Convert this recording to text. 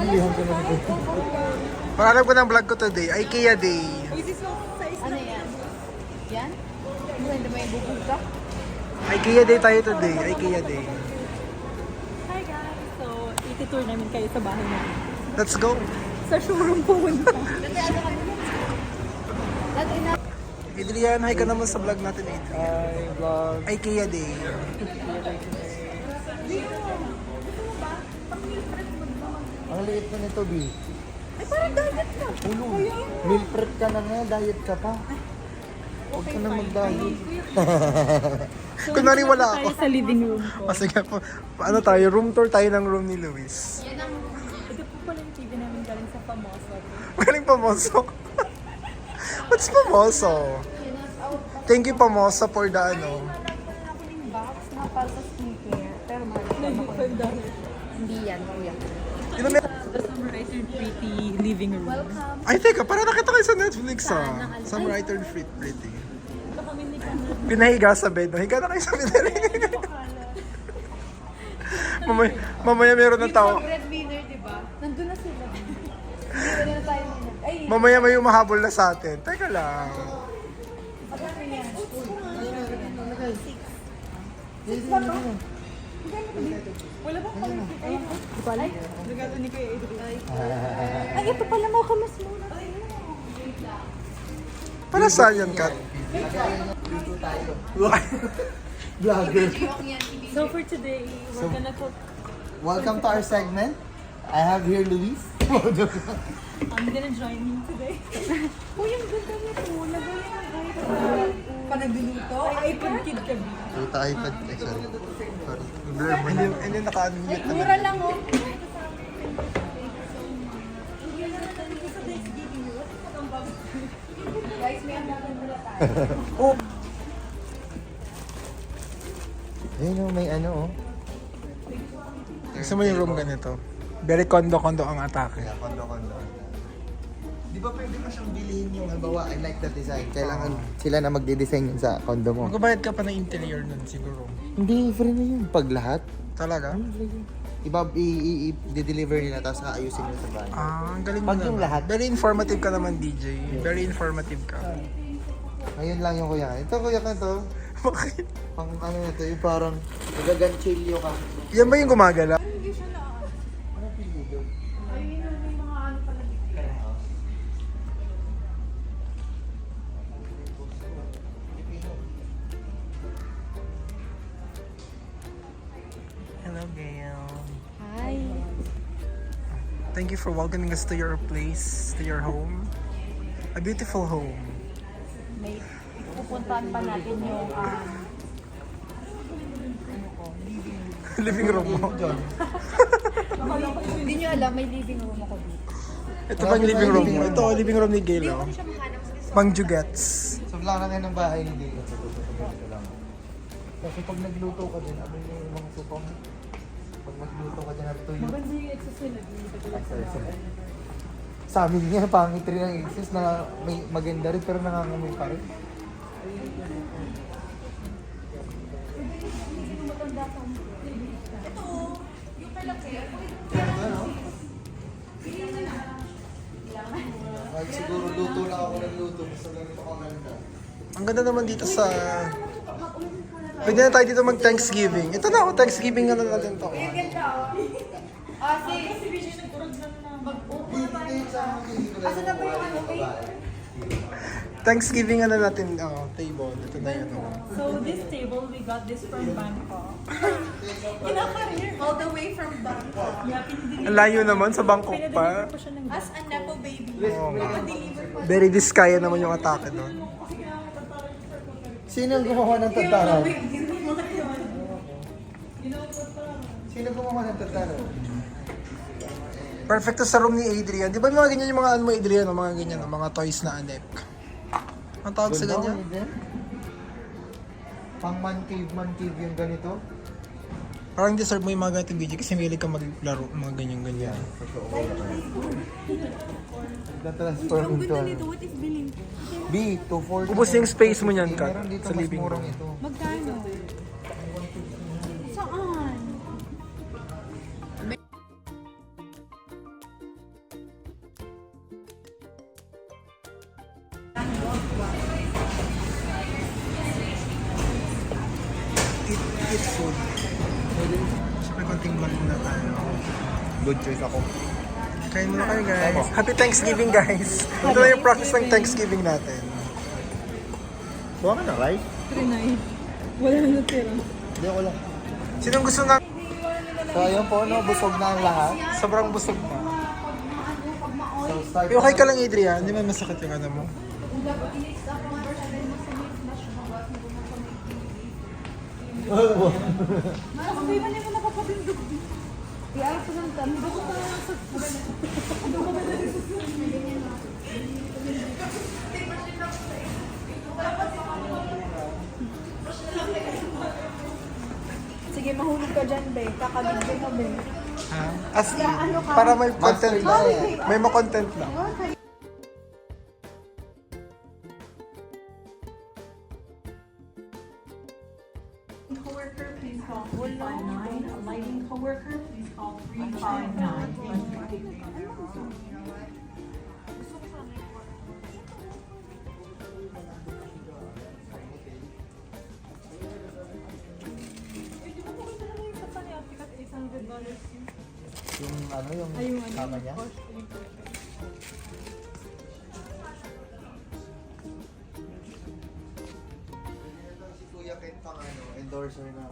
bilihan ko na ito. Pangalan ko ng vlog ko today, IKEA Day. Ano yan? Yan? Hindi mo yung bubog ka? IKEA Day tayo today, IKEA Day. Hi guys! So, iti-tour namin kayo sa bahay namin. Let's go! Sa showroom pumunta. Adrian, hi ka naman sa vlog natin, Adrian. Hi, vlog. IKEA Day. Ang liit na nito, B. Ay, parang diet ka. Ulo. Meal prep ka na nga, diet ka pa. Huwag ka na mag-diet. So, Kunwari wala tayo ako. sa living room ko. O sige po, ano tayo, room tour tayo ng room ni Luis. Ito po pala yung TV namin galing sa Famoso. Galing Pamoso. What's Pamoso? Thank you Pamoso for the ano. Ako yung box na para sa skincare. Pero mahal. Hindi yan, kuya. Ito may... The Summerwriter Pretty living room. Welcome. Ay, teka, para nakita kayo sa Netflix ah. Summerwriter Pretty. Ito kami ni Cameron. Pinahiga sa bed. No? Higa na kayo sa bed. mamaya meron ng tao. Breadwinner, di ba? Nandun na sila. Hindi wala na tayo nila. Ay, Mamaya may umahabol na sa atin. Teka lang. pagkakar yan. Wala bang color pick? Ayun. Di ba? Ay, regalo ni Kuya Adrian. Ay, ito pala mo kamas muna. Para saan yan, Kat? Vlogger. So for today, we're gonna cook. Welcome to our segment. I have here Luis. I'm gonna join him today. Uy, ang ganda nito. Lagay yung iPad. Pa nagluluto? iPad kid ka, B. Tuta iPad. Ay, sorry. Sorry. Blur mo. Hindi naka-unmute na. Mura lang, oh. Guys, may another mula tayo. Ayun o, may ano oh. Gusto mo yung room ganito? Very kondo-kondo ang atake. Kaya kondo-kondo. Di ba pwede mo siyang bilhin yung halimbawa, I like the design. Kailangan sila na magde-design yun sa condo mo. Magbabayad ka pa ng interior nun siguro. Hindi, free na yun. Pag lahat. Talaga? Iba, i-deliver nila tapos aayusin mo sa bahay. Ah, ang galing mo Pag yung naman. lahat. Very informative ka naman, DJ. Very informative ka. Ngayon lang yung kuya. Ito kuya ka to. Bakit? Pang ano na to, yung parang nagaganchilyo ka. Yan ba yung gumagala? Hindi siya na. Ayun, may mga ano pala dito. Hello, Gail. Hi. Thank you for welcoming us to your place, to your home. A beautiful home. May pupuntahan pa natin yung Living room mo. hindi nyo alam, may living room ako dito. Ito bang living room mo? Ito, living room ni Gail. Oh. Pang Jugets. So, lang natin ng bahay hindi ko. Kasi pag nagluto ka din, ano yung mga supong? Pag nagluto ka din, ano to yung... Maganda yung exes nila. Sa amin nga, pangit rin ang exes na may maganda rin pero nangangamoy pa rin. Kahit siguro luto lang ako nagluto, basta ganito ka ganda. Ang ganda naman dito sa... Pwede na tayo dito mag-Thanksgiving. Ito na, Thanksgiving na natin to. Asa na ba yung ano Thanksgiving na natin, table. Ito na yun. Oh. So this table, we got this from Bangkok. All the way from Bangkok. Yeah, pinadeliver. Ang layo naman sa Bangkok Pinadeliver pa. pa siya ng As a Nepo baby. Oo nga. Very diskaya naman yung atake doon. Sino ang gumawa ng tataran? Sino gumawa ng tataran? Perfect to sa room ni Adrian. Di ba mga ganyan yung mga ano mo, Adrian? Mga ganyan, mga toys na anek. Ang tawag sa ganyan? Pang man cave yung ganito. Parang deserve mo yung mga ganitong video kasi mahilig ka maglaro, mga ganyan-ganyan. Nag-transform into ano. What if bilhin? B, 240. Ubus yung space mo niyan, Kat, Meron dito sa mas living murang room. ito. Magkano? Saan? eat food. May konting vlog muna tayo. Good choice ako. Kain muna kayo guys. Opo. Happy Thanksgiving guys. Ito na yung practice ng Thanksgiving natin. Kuha ka na rice? 3-9. Wala na tira. Hindi ako lang. Sinong gusto na? So ayun po, no, busog na ang lahat. Sobrang busog na. So start Okay ka lang Adrian, hindi man masakit yung ano mo. Hindi man yung napapabindog. Kaya ako lang kami. Gusto ko lang sa... Sige, mahulog ka dyan, be. Kakabigay ka, be. Ha? As in, ano ka? para may content Master lang. na yan. May ma-content lang. Coworker, please call 359. A lighting coworker, please call 359. Di ba maganda naman yung kata ni Ate Kat, $800. yung ano, yung kama niya. Si Kuya Ken pang ano, endorser na.